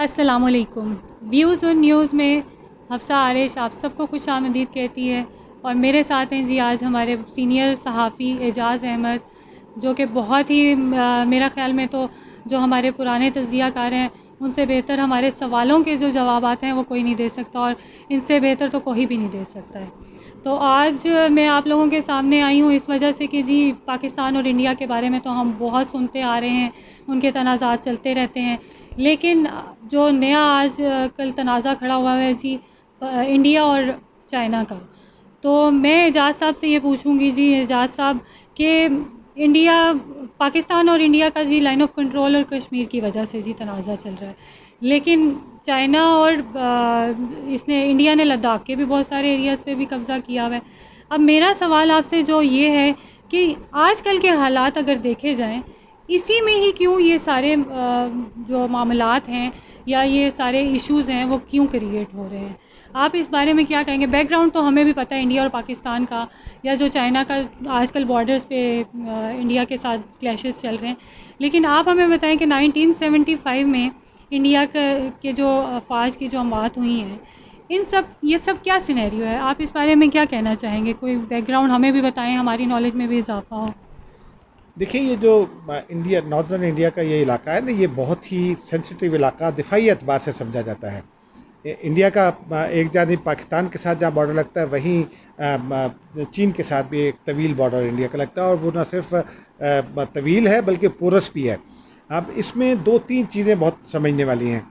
अस्सलामुअलैकुम। Views on news में हफ्सा आरिश आप सबको खुश आमदीद कहती है। और मेरे साथ हैं जी आज हमारे सीनियर सहाफ़ी एजाज़ अहमद, जो कि बहुत ही मेरा ख़्याल में तो जो हमारे पुराने तज्ज़ियाकार हैं उनसे बेहतर हमारे सवालों के जो जवाबात हैं वो कोई नहीं दे सकता, और इनसे बेहतर तो कोई भी नहीं दे सकता है। तो आज मैं आप लोगों के सामने आई हूँ इस वजह से कि जी पाकिस्तान और इंडिया के बारे में तो हम बहुत सुनते आ रहे हैं, उनके तनाज़ात चलते रहते हैं, लेकिन जो नया आज कल तनाज़ा खड़ा हुआ है जी इंडिया और चाइना का। तो मैं एजाज़ साहब से ये पूछूंगी जी एजाज़ साहब कि इंडिया पाकिस्तान और इंडिया का जी लाइन ऑफ कंट्रोल और कश्मीर की वजह से जी तनाज़ा चल रहा है, लेकिन चाइना और इसने इंडिया ने लद्दाख के भी बहुत सारे एरियाज़ पे भी कब्ज़ा किया हुआ है। अब मेरा सवाल आपसे जो ये है कि आजकल के हालात अगर देखे जाएं, इसी में ही क्यों ये सारे जो मामलात हैं या ये सारे इश्यूज़ हैं वो क्यों क्रिएट हो रहे हैं? आप इस बारे में क्या कहेंगे? बैकग्राउंड तो हमें भी पता है इंडिया और पाकिस्तान का, या जो चाइना का आजकल बॉर्डर्स पे इंडिया के साथ क्लैशेस चल रहे हैं, लेकिन आप हमें बताएं कि 1975 में इंडिया के जो अफवाज की जो अमवात हुई हैं, ये सब क्या सिनेरियो है? आप इस बारे में क्या कहना चाहेंगे? कोई बैकग्राउंड हमें भी बताएं, हमारी नॉलेज में भी इजाफा हो। देखिए, ये जो इंडिया नॉर्दर्न इंडिया का ये इलाका है ना, ये बहुत ही सेंसिटिव इलाका दिफाई एतबार से समझा जाता है। इंडिया का एक जानिब पाकिस्तान के साथ जहाँ बॉर्डर लगता है, वहीं चीन के साथ भी एक तवील बॉर्डर इंडिया का लगता है, और वो न सिर्फ तवील है बल्कि पोरस भी है। अब इसमें दो तीन चीज़ें बहुत समझने वाली हैं।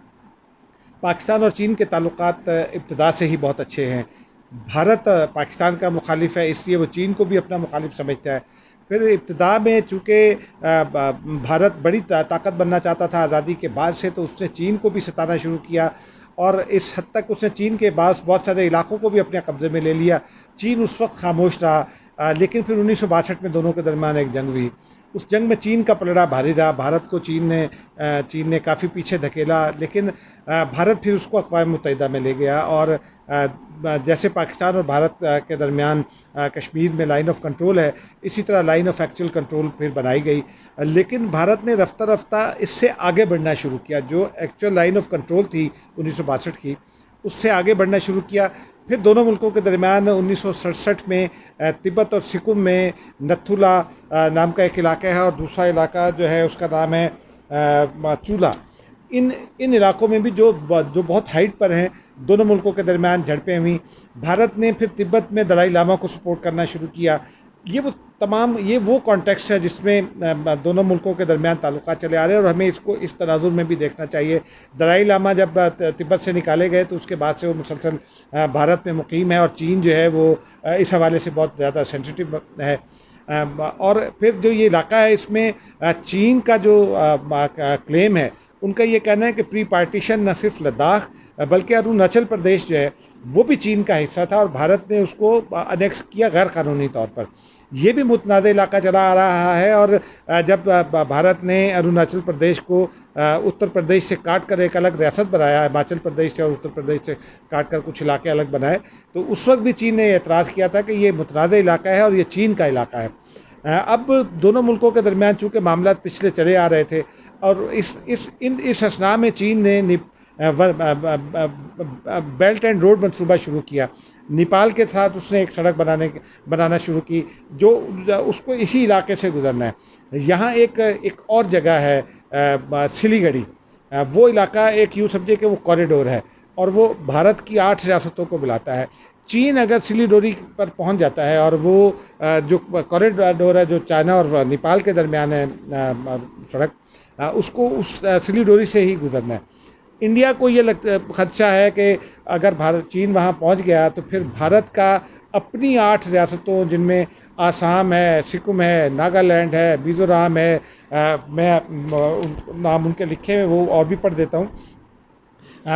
पाकिस्तान और चीन के ताल्लुकात इब्तदा से ही बहुत अच्छे हैं। भारत पाकिस्तान का मुखालिफ है, इसलिए वो चीन को भी अपना मुखालिफ समझता है। फिर इब्तदा में चूँकि भारत बड़ी ताकत बनना चाहता था आज़ादी के बाद से, तो उसने चीन को भी सताना शुरू किया, और इस हद तक उसने चीन के पास बहुत सारे इलाकों को भी अपने कब्ज़े में ले लिया। चीन उस वक्त खामोश रहा, लेकिन फिर 1962 में दोनों के दरमियान एक जंग हुई। उस जंग में चीन का पलड़ा भारी रहा। भारत को चीन ने काफ़ी पीछे धकेला, लेकिन भारत फिर उसको अक़वाम मुत्तहिदा में ले गया, और जैसे पाकिस्तान और भारत के दरमियान कश्मीर में लाइन ऑफ कंट्रोल है, इसी तरह लाइन ऑफ एक्चुअल कंट्रोल फिर बनाई गई। लेकिन भारत ने रफ्ता रफ्ता इससे आगे बढ़ना शुरू किया। जो एक्चुअल लाइन ऑफ कंट्रोल थी 1962 की, उससे आगे बढ़ना शुरू किया। फिर दोनों मुल्कों के दरमियान 1967 में तिब्बत और सिक्किम में नथुला नाम का एक इलाका है, और दूसरा इलाका जो है उसका नाम है चूला। इन इन इलाकों में भी जो बहुत हाइट पर हैं, दोनों मुल्कों के दरमियान झड़पें हुई। भारत ने फिर तिब्बत में दलाई लामा को सपोर्ट करना शुरू किया। ये वो कॉन्टेक्स्ट है जिसमें दोनों मुल्कों के दरमियान ताल्लुकात चले आ रहे हैं, और हमें इसको इस तनाजुर में भी देखना चाहिए। दलाई लामा जब तिब्बत से निकाले गए, तो उसके बाद से वो मुसलसल भारत में मुकीम है, और चीन जो है वो इस हवाले से बहुत ज़्यादा सेंसिटिव है। और फिर जो ये इलाका है, इसमें चीन का जो क्लेम है, उनका ये कहना है कि प्री पार्टीशन न सिर्फ लद्दाख बल्कि अरुणाचल प्रदेश जो है वो भी चीन का हिस्सा था, और भारत ने उसको अनेक्स किया गैर कानूनी तौर पर। ये भी मुतनाज़ इलाका चला आ रहा है। और जब भारत ने अरुणाचल प्रदेश को उत्तर प्रदेश से काट कर एक अलग रियासत बनाया, हिमाचल प्रदेश से और उत्तर प्रदेश से काट कर कुछ इलाके अलग बनाए, तो उस वक्त भी चीन ने एतराज़ किया था कि ये मुतनाज़ इलाका है और ये चीन का इलाका है। अब दोनों मुल्कों के दरमियान चूँकि मामला पिछले चले आ रहे थे, और इस असना में चीन ने बेल्ट एंड रोड मंसूबा शुरू किया। नेपाल के साथ उसने एक सड़क बनाना शुरू की, जो उसको इसी इलाके से गुजरना है। यहाँ एक और जगह है सिलीगुड़ी। वो इलाका एक यूँ समझे कि वो कॉरिडोर है, और वो भारत की 8 रियासतों को मिलाता है। चीन अगर सिलीगुड़ी पर पहुंच जाता है, और वो जो कॉरिडोर है जो चाइना और नेपाल के दरमियान है सड़क, उसको उस सिलीगुड़ी से ही गुजरना है। इंडिया को ये खदशा है कि अगर चीन वहाँ पहुँच गया, तो फिर भारत का अपनी 8 रियासतों, जिनमें आसाम है, सिक्किम है, नागालैंड है, मिज़ोरम है, मैं नाम उनके लिखे हुए वो और भी पढ़ देता हूँ।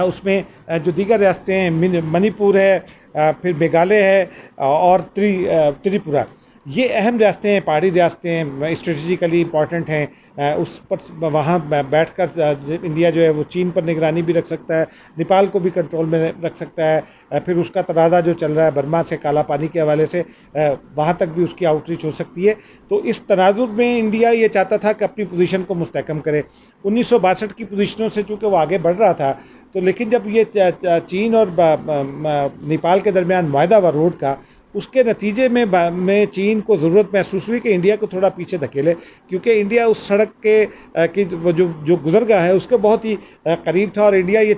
उसमें जो दीगर रियासतें हैं, मणिपुर है, फिर मेघालय है, और त्रिपुरा, ये अहम रियासतें हैं, पहाड़ी रियासतें हैं, स्ट्रेटजिकली इंपॉर्टेंट हैं। उस पर वहाँ बैठकर इंडिया जो है वो चीन पर निगरानी भी रख सकता है, नेपाल को भी कंट्रोल में रख सकता है। फिर उसका तनाज़ा जो चल रहा है बर्मा से, काला पानी के हवाले से, वहाँ तक भी उसकी आउटरीच हो सकती है। तो इस तनाजुर में इंडिया ये चाहता था कि अपनी पोजीशन को मुस्तहकम करे। 1962 की पोजीशनों से चूँकि वो आगे बढ़ रहा था, तो लेकिन जब ये चीन और नेपाल के दरमियान मुआहदा हुआ रोड का, उसके नतीजे में चीन को ज़रूरत महसूस हुई कि इंडिया को थोड़ा पीछे धकेले, क्योंकि इंडिया उस सड़क के की वो जो गुजरगाह है उसके बहुत ही करीब था, और इंडिया ये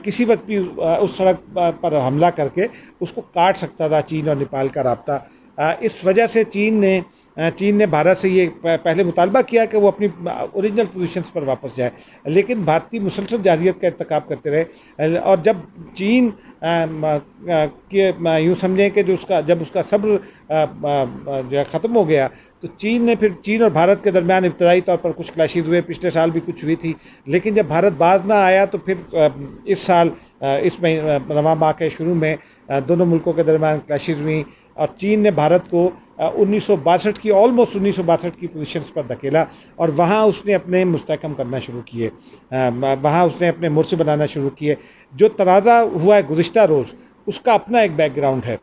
किसी वक्त भी उस सड़क पर हमला करके उसको काट सकता था, चीन और नेपाल का राब्ता। इस वजह से चीन ने भारत से ये पहले मुतालबा किया कि वो अपनी ओरिजिनल पोजीशंस पर वापस जाए, लेकिन भारतीय मुसलसल जारहियत का इर्तिकाब करते रहे। और जब चीन के यूँ समझें कि जब उसका सब्र जो है ख़त्म हो गया, तो चीन और भारत के दरमियान इब्तदाई तौर पर कुछ क्लैशेज़ हुए, पिछले साल भी कुछ हुई थी, लेकिन जब भारत बाज ना आया तो फिर इस साल इस रवां माह के शुरू में दोनों मुल्कों के दरमियान क्लैशेज़ हुई, और चीन ने भारत को 1962 की ऑलमोस्ट 1962 की पोजीशंस पर धकेला, और वहाँ उसने अपने मुस्तहकम करना शुरू किए, वहाँ उसने अपने मोर्चे बनाना शुरू किए। जो तनाज़ा हुआ है गुज़िश्ता रोज़, उसका अपना एक बैकग्राउंड है।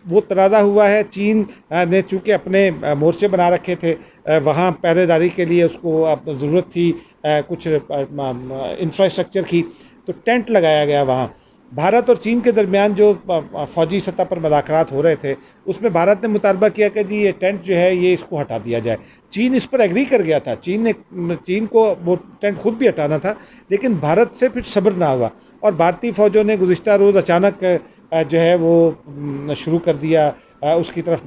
वो तनाज़ा हुआ है, चीन ने चूँकि अपने मोर्चे बना रखे थे, वहाँ पहरेदारी के लिए उसको अब ज़रूरत थी कुछ इंफ्रास्ट्रक्चर की, तो टेंट लगाया गया वहाँ। भारत और चीन के दरमियान जो फ़ौजी सतह पर मुज़ाकरात हो रहे थे, उसमें भारत ने मुतालबा किया कि जी ये टेंट जो है ये इसको हटा दिया जाए। चीन इस पर एग्री कर गया था, चीन को वो टेंट खुद भी हटाना था, लेकिन भारत से फिर सब्र ना हुआ, और भारतीय फ़ौजों ने गुज़िश्ता रोज़ अचानक जो है वो शुरू कर दिया, उसकी तरफ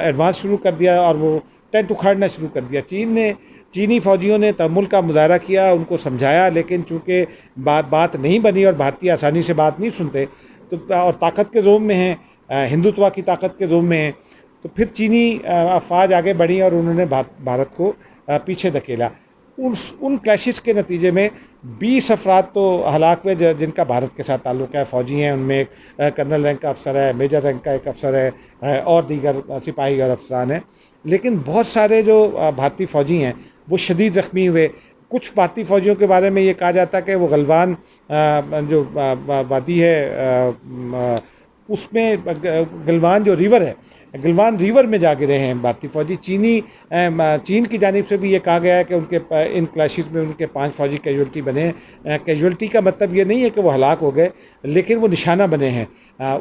एडवांस शुरू कर दिया, और वो टेंट उखाड़ना शुरू कर दिया। चीनी फ़ौजियों ने तहम्मुल का मुज़ाहरा किया, उनको समझाया, लेकिन चूँकि बात नहीं बनी और भारतीय आसानी से बात नहीं सुनते, तो और ताकत के ज़ोम में हैं, हिंदुत्व की ताकत के ज़ोम में हैं, तो फिर चीनी अफवाज आगे बढ़ी और उन्होंने भारत को पीछे धकेला। उन क्लैशेस के नतीजे में 20 अफराद तो हलाक हुए जिनका भारत के साथ ताल्लुक़ है, फ़ौजी हैं, उनमें एक कर्नल रैंक का अफसर है, मेजर रैंक का एक अफसर है, और दीगर सिपाही और अफसरान हैं। लेकिन बहुत सारे जो भारतीय फ़ौजी हैं वो शदीद ज़ख्मी हुए। कुछ भारतीय फ़ौजियों के बारे में ये कहा जाता है कि वो गलवान जो वादी है उसमें गलवान जो रिवर है, गलवान रिवर में जा गिरे हैं भारतीय फ़ौजी। चीन की जानिब से भी ये कहा गया है कि उनके इन क्लैशेस में उनके 5 फ़ौजी कैजुअल्टी बने हैं। कैजुअल्टी का मतलब ये नहीं है कि वो हलाक हो गए, लेकिन वो निशाना बने हैं।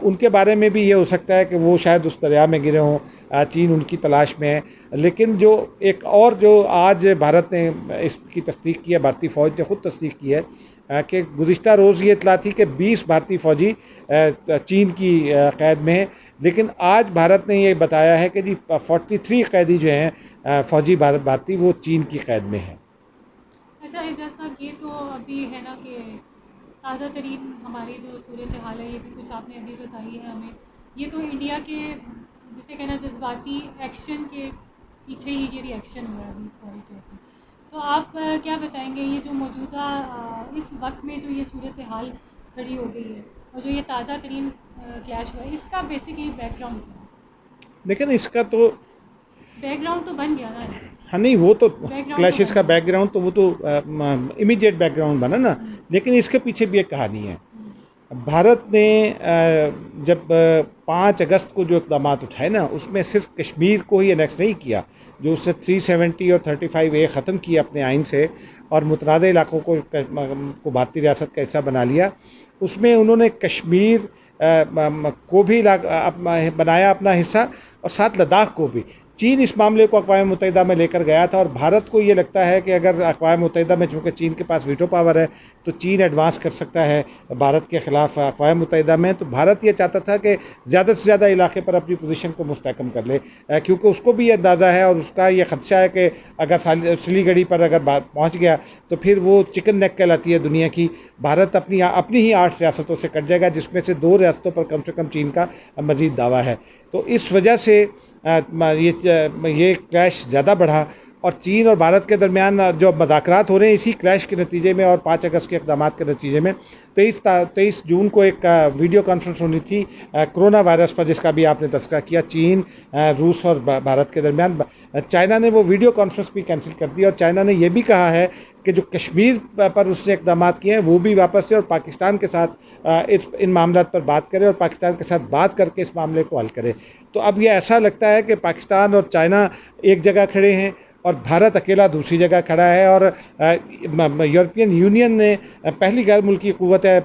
उनके बारे में भी ये हो सकता है कि वो शायद उस दरिया में गिरे हों, चीन उनकी तलाश में है। लेकिन जो एक और जो आज भारत ने इसकी तस्दीक की है, भारतीय फ़ौज ने ख़ुद तस्दीक की है कि गुज़िश्ता रोज़ ये इतला थी कि 20 भारतीय फ़ौजी चीन की क़ैद में हैं, लेकिन आज भारत ने ये बताया है कि जी 43 कैदी जो हैं फ़ौजी भारतीय वो चीन की क़ैद में हैं। अच्छा एजाज साहब, ये तो अभी है ना कि ताज़ा तरीन हमारी जो सूरत हाल है, ये भी कुछ आपने अभी बताई है हमें। ये तो इंडिया के जिसे कहना जज्बाती एक्शन के पीछे ही ये रिएक्शन हुआ है अभी फौरी तौर पर। तो आप क्या बताएंगे, ये जो मौजूदा इस वक्त में जो ये सूरत हाल खड़ी हो गई है और जो ये ताज़ा तरीन क्लैश हुआ है, इसका बेसिकली बैकग्राउंड क्या है? लेकिन इसका तो बैकग्राउंड तो बन गया ना। हाँ, नहीं वो तो क्लैशेस का बैकग्राउंड तो वो तो इमीडिएट बैकग्राउंड बना ना, लेकिन इसके पीछे भी एक कहानी है। भारत ने जब 5 अगस्त को जो इक़दाम उठाए ना, उसमें सिर्फ कश्मीर को ही एनेक्स नहीं किया, जो उससे 370 और 35A ख़त्म किया अपने आइन से, और मुतनाज़ इलाक़ों को भारतीय रियासत का हिस्सा बना लिया। उसमें उन्होंने कश्मीर को भी बनाया अपना हिस्सा, और साथ लद्दाख को भी। चीन इस मामले को अक़वाम मुत्तहिदा में लेकर गया था, और भारत को ये लगता है कि अगर अक़वाम मुत्तहिदा में, चूँकि चीन के पास वीटो पावर है, तो चीन एडवांस कर सकता है भारत के ख़िलाफ़ अक़वाम मुत्तहिदा में। तो भारत ये चाहता था कि ज़्यादा से ज़्यादा इलाके पर अपनी पोजीशन को मुस्तहकम कर ले, क्योंकि उसको भी अंदाज़ा है और उसका ये ख़दशा है कि अगर सिलीगुड़ी पर अगर बात पहुँच गया तो फिर वो चिकन नेक कहलाती है दुनिया की। भारत अपनी ही 8 रियासतों से कट जाएगा, जिसमें से 2 रियासतों पर कम से कम चीन का मज़ीद दावा है। तो इस वजह से ये क्लैश ज़्यादा बढ़ा, और चीन और भारत के दरमियान जो मज़ाकरात हो रहे हैं इसी क्लैश के नतीजे में और 5 अगस्त के इक़दाम के नतीजे में 23 जून को एक वीडियो कॉन्फ्रेंस होनी थी कोरोना वायरस पर, जिसका भी आपने तस्करा किया, चीन, रूस और भारत के दरमियान। चाइना ने वो वीडियो कॉन्फ्रेंस भी कैंसिल कर दी और चाइना ने यह भी कहा है कि जो कश्मीर पर उसने इक़दाम किए हैं वो भी वापस से और पाकिस्तान के साथ इन मामलों पर बात करे और पाकिस्तान के साथ बात करके इस मामले को हल करे। तो अब ये ऐसा लगता है कि पाकिस्तान और चाइना एक जगह खड़े हैं और भारत अकेला दूसरी जगह खड़ा है। और यूरोपियन यूनियन ने पहली गैर मुल्की क़ुव्वत है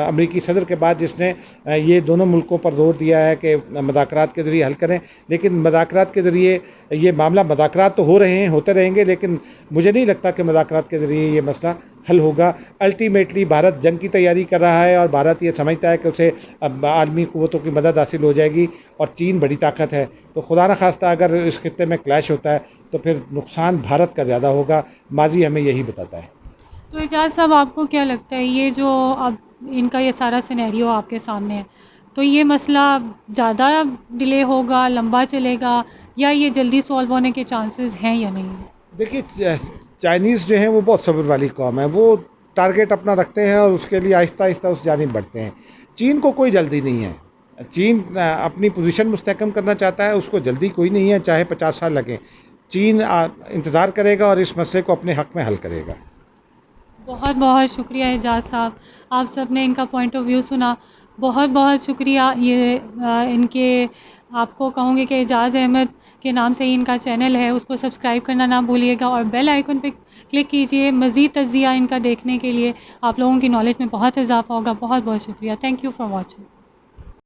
अमेरिकी सदर के बाद जिसने ये दोनों मुल्कों पर जोर दिया है कि मुज़ाकरात के ज़रिए हल करें। लेकिन मुज़ाकरात के ज़रिए ये मामला, मुज़ाकरात तो हो रहे हैं, होते रहेंगे, लेकिन मुझे नहीं लगता कि मुज़ाकरात के ज़रिए ये मसला हल होगा। अल्टीमेटली भारत जंग की तैयारी कर रहा है और भारत ये समझता है कि उसे अब आलमी क़ुव्वतों की मदद हासिल हो जाएगी और चीन बड़ी ताकत है। तो खुदा न खास्ता अगर इस खित्ते में क्लैश होता है तो फिर नुकसान भारत का ज़्यादा होगा। माजी हमें यही बताता है। तो एजाज साहब, आपको क्या लगता है ये जो अब इनका ये सारा सिनेरियो आपके सामने है, तो ये मसला ज़्यादा डिले होगा, लंबा चलेगा, या ये जल्दी सॉल्व होने के चांसेस हैं या नहीं? देखिए, चाइनीज़ जो हैं वो बहुत सब्र वाली कौम है। वो टारगेट अपना रखते हैं और उसके लिए आहिस्ता आहिस्ता उस जानिब बढ़ते हैं। चीन को कोई जल्दी नहीं है। चीन अपनी पोजीशन मुस्तहकम करना चाहता है, उसको जल्दी कोई नहीं है, चाहे 50 साल लगें। चीन इंतज़ार करेगा और इस मसले को अपने हक़ में हल करेगा। बहुत बहुत शुक्रिया एजाज साहब, आप सब ने इनका पॉइंट ऑफ व्यू सुना। बहुत बहुत शुक्रिया। ये इनके आपको कहूँगी कि एजाज़ अहमद के नाम से ही इनका चैनल है, उसको सब्सक्राइब करना ना भूलिएगा और बेल आइकन पे क्लिक कीजिए मज़ीद तज़किया इनका देखने के लिए। आप लोगों की नॉलेज में बहुत इजाफ़ा होगा। बहुत बहुत शुक्रिया। Thank you for watching.